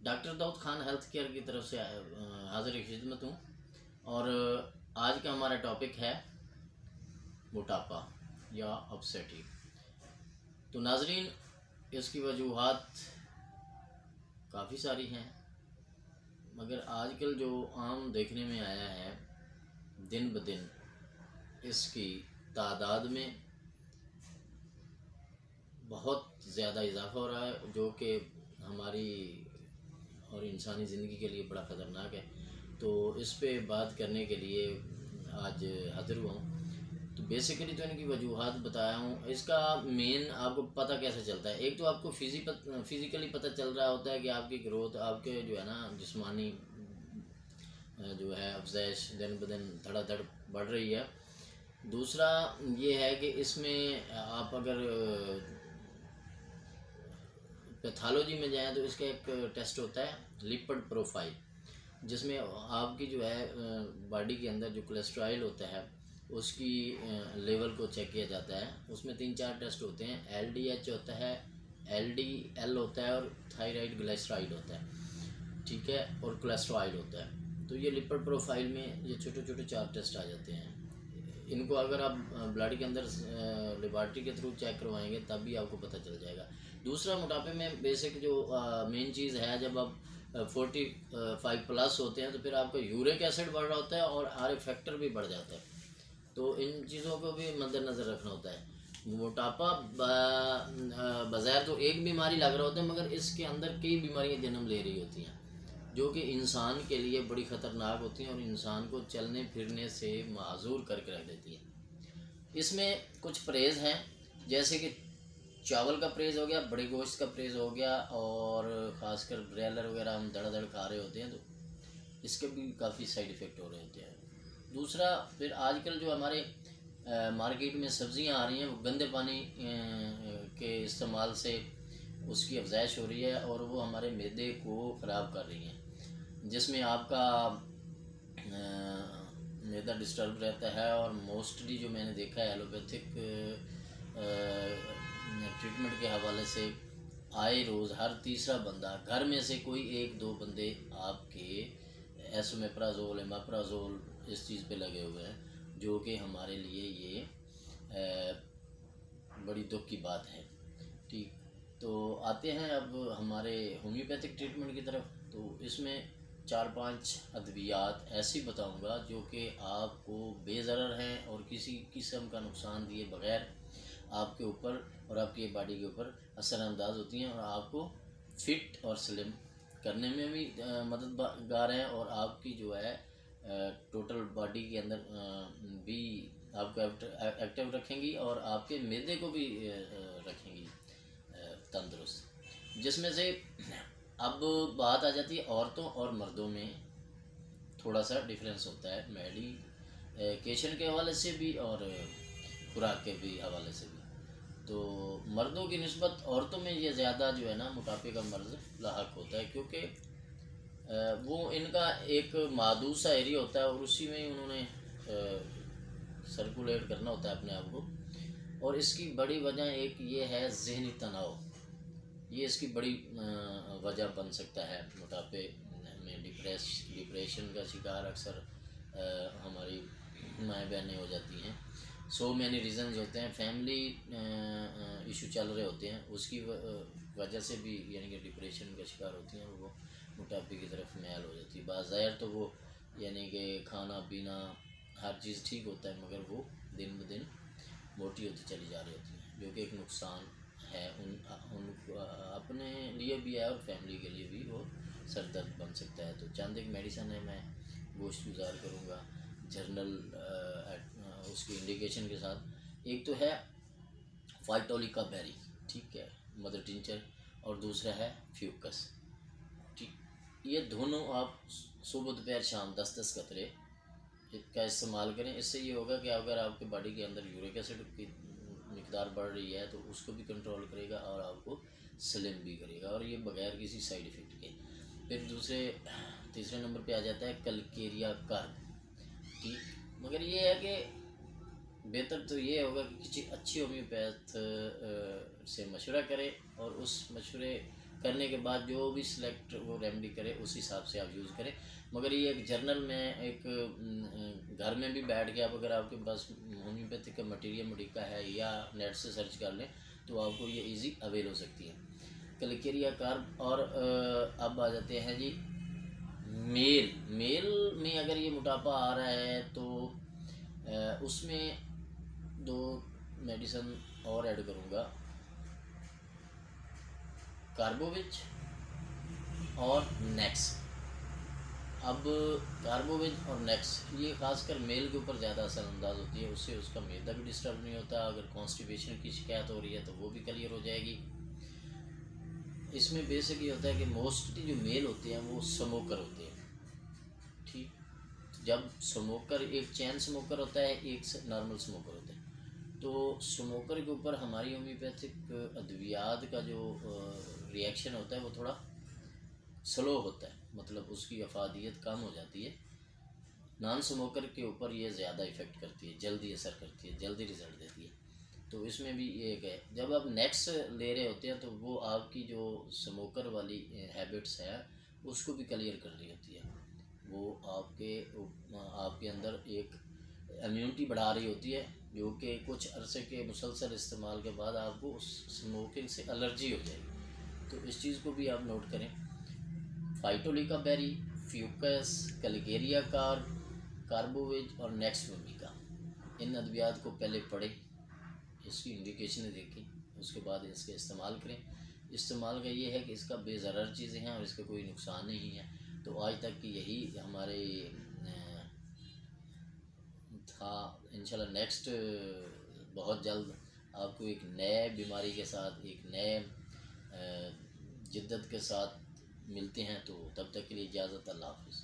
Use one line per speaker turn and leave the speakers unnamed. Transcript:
Doctor Dawood Khan health care की तरफ से हाजिर खिदमत हूँ। और आज का हमारा टॉपिक है मोटापा या ऑबेसिटी। तो नाजरीन, इसकी वजूहात काफ़ी सारी हैं, मगर आजकल जो आम देखने में आया है, दिन ब दिन इसकी तादाद में बहुत ज़्यादा इजाफा हो रहा है, जो कि हमारी और इंसानी ज़िंदगी के लिए बड़ा ख़तरनाक है। तो इस पे बात करने के लिए आज हाज़िर हुआ हूँ। तो बेसिकली तो इनकी वजूहात बताया हूँ। इसका मेन आपको पता कैसे चलता है, एक तो आपको फिज़िकली पता चल रहा होता है कि आपकी ग्रोथ, आपके जो है ना जिस्मानी जो है अफजाइश दिन ब दिन धड़ाधड़ बढ़ रही है। दूसरा ये है कि इसमें आप अगर पैथोलॉजी में जाएं तो इसका एक टेस्ट होता है लिपिड प्रोफाइल, जिसमें आपकी जो है बॉडी के अंदर जो कोलेस्ट्रॉल होता है उसकी लेवल को चेक किया जाता है। उसमें 3-4 टेस्ट होते हैं। LDH होता है, LDL होता है और थायराइड ग्लिसराइड होता है, ठीक है, और कोलेस्ट्रॉल होता है। तो ये लिपिड प्रोफाइल में ये छोटे छोटे 4 टेस्ट आ जाते हैं। इनको अगर आप ब्लड के अंदर लेबॉर्ट्री के थ्रू चेक करवाएंगे तब भी आपको पता चल जाएगा। दूसरा, मोटापे में बेसिक जो मेन चीज़ है, जब आप 45 प्लस होते हैं तो फिर आपका यूरिक एसिड बढ़ रहा होता है और आर फैक्टर भी बढ़ जाता है। तो इन चीज़ों को भी मद्देनज़र रखना होता है। मोटापा बज़ाहिर तो एक बीमारी लग रहा होता है, मगर इसके अंदर कई बीमारियां जन्म ले रही होती हैं, जो कि इंसान के लिए बड़ी ख़तरनाक होती हैं और इंसान को चलने फिरने से माजूर करके रख देती हैं। इसमें कुछ परहेज़ हैं, जैसे कि चावल का परहेज़ हो गया, बड़े गोश्त का परहेज़ हो गया, और ख़ासकर ब्रॉयलर वगैरह हम धड़ाधड़ खा रहे होते हैं तो इसके भी काफ़ी साइड इफ़ेक्ट हो रहे होते हैं। दूसरा, फिर आजकल जो हमारे मार्केट में सब्ज़ियां आ रही हैं, वो गंदे पानी के इस्तेमाल से उसकी अफजाइश हो रही है और वो हमारे मैदे को ख़राब कर रही हैं, जिसमें आपका मैदा डिस्टर्ब रहता है। और मोस्टली जो मैंने देखा है एलोपैथिक ट्रीटमेंट के हवाले से आए रोज़ हर तीसरा बंदा, घर में से कोई 1-2 बंदे आपके एसोमेप्राजोल, एमाप्राजोल इस चीज़ पे लगे हुए हैं, जो कि हमारे लिए ये बड़ी दुख की बात है। ठीक, तो आते हैं अब हमारे होम्योपैथिक ट्रीटमेंट की तरफ। तो इसमें 4-5 अद्वियात ऐसी बताऊंगा जो कि आपको बेज़रर हैं और किसी किस्म का नुकसान दिए बग़ैर आपके ऊपर और आपकी बॉडी के ऊपर असरअंदाज होती हैं और आपको फिट और स्लिम करने में भी मददगार हैं, और आपकी जो है टोटल बॉडी के अंदर भी आपको एक्टिव रखेंगी और आपके मैदे को भी रखेंगी तंदुरुस्त। जिसमें से अब बात आ जाती है औरतों और मर्दों में थोड़ा सा डिफरेंस होता है, मेडिकेशन के हवाले से भी और खुराक के भी हवाले से भी। तो मर्दों की निस्बत औरतों में ये ज़्यादा जो है ना मोटापे का मर्ज़ लाहक होता है, क्योंकि वो इनका एक मादूद सा एरिया होता है और उसी में ही उन्होंने सर्कुलेट करना होता है अपने आप को। और इसकी बड़ी वजह एक ये है ज़हनी तनाव, ये इसकी बड़ी वजह बन सकता है। मोटापे में डिप्रेशन का शिकार अक्सर हमारी माएँ बहनें हो जाती हैं। सो मैनी रीज़न्स होते हैं, फैमिली इशू चल रहे होते हैं, उसकी वजह से भी यानी कि डिप्रेशन का शिकार होती हैं और वो मोटापे की तरफ मैल हो जाती है। बाज़ाहिर तो वो यानी कि खाना पीना हर चीज़ ठीक होता है, मगर वो दिन ब दिन मोटी होती चली जा रही होती है, जो कि एक नुकसान है उन अपने लिए भी है और फैमिली के लिए भी वो सर दर्द बन सकता है। तो चंद एक मेडिसन है, मैं गोश्त गुजार करूँगा जर्नल उसकी इंडिकेशन के साथ। एक तो है फाइटोलिका बेरी, ठीक है, मदर टिंचर, और दूसरा है फ्यूकस। ठीक, ये दोनों आप सुबह दोपहर शाम 10-10 कतरे का इस्तेमाल करें। इससे ये होगा कि अगर आपके बॉडी के अंदर यूरिक एसिड की मिकदार बढ़ रही है तो उसको भी कंट्रोल करेगा और आपको स्लिम भी करेगा, और ये बगैर किसी साइड इफ़ेक्ट के। फिर तीसरे नंबर पे आ जाता है कलकेरिया कार्ब। ठीक, मगर ये है कि बेहतर तो ये होगा कि किसी अच्छी होम्योपैथ से मशवरा करें और उस मशवरे करने के बाद जो भी सिलेक्ट वो रेमेडी करे उस हिसाब से आप यूज़ करें। मगर ये एक जर्नल में एक घर में भी बैठ के आप अगर आपके पास होम्योपैथिक का मटीरियल मुडिका है या नेट से सर्च कर लें तो आपको ये इजी अवेल हो सकती है। Calcarea carb. और अब आ जाते हैं जी मेल में अगर ये मोटापा आ रहा है तो उसमें 2 मेडिसिन और ऐड करूँगा, कार्बोविज और नेक्स। अब कार्बोविज और नेक्स ये खासकर मेल के ऊपर ज़्यादा असरअंदाज होती है, उससे उसका मैदा भी डिस्टर्ब नहीं होता। अगर कॉन्स्टिपेशन की शिकायत हो रही है तो वो भी क्लियर हो जाएगी। इसमें बेसिक ये होता है कि मोस्टली जो मेल होते हैं वो स्मोकर होते हैं, ठीक। जब स्मोकर, एक चैन स्मोकर होता है, एक नॉर्मल स्मोकर होता है, तो स्मोकर के ऊपर हमारी होम्योपैथिक अद्वियात का जो रिएक्शन होता है वो थोड़ा स्लो होता है, मतलब उसकी अफादियत कम हो जाती है। नॉन स्मोकर के ऊपर ये ज़्यादा इफ़ेक्ट करती है, जल्दी असर करती है, जल्दी रिज़ल्ट देती है। तो इसमें भी एक है, जब आप नेक्स्ट ले रहे होते हैं तो वो आपकी जो स्मोकर वाली हैबिट्स है उसको भी क्लियर कर रही होती है। वो आपके अंदर एक इम्यूनिटी बढ़ा रही होती है, जो कि कुछ अरसे के मुसलसल इस्तेमाल के बाद आपको उस स्मोकिंग से एलर्जी हो जाएगी। तो इस चीज़ को भी आप नोट करें। Phytolacca berry, fucus, calcarea carb, carbo veg और नेक्स्ट वोमिका, इन अद्वियात को पहले पढ़ें, इसकी इंडिकेशन देखें, उसके बाद इसके इस्तेमाल करें। इस्तेमाल का ये है कि इसका बेज़रर चीज़ें हैं और इसका कोई नुकसान नहीं है। तो आज तक की यही हमारे था। इंशाल्लाह नेक्स्ट बहुत जल्द आपको एक नए बीमारी के साथ, एक नए जिद्दत के साथ मिलते हैं। तो तब तक के लिए इजाज़त, अल्लाह हाफ़िज़।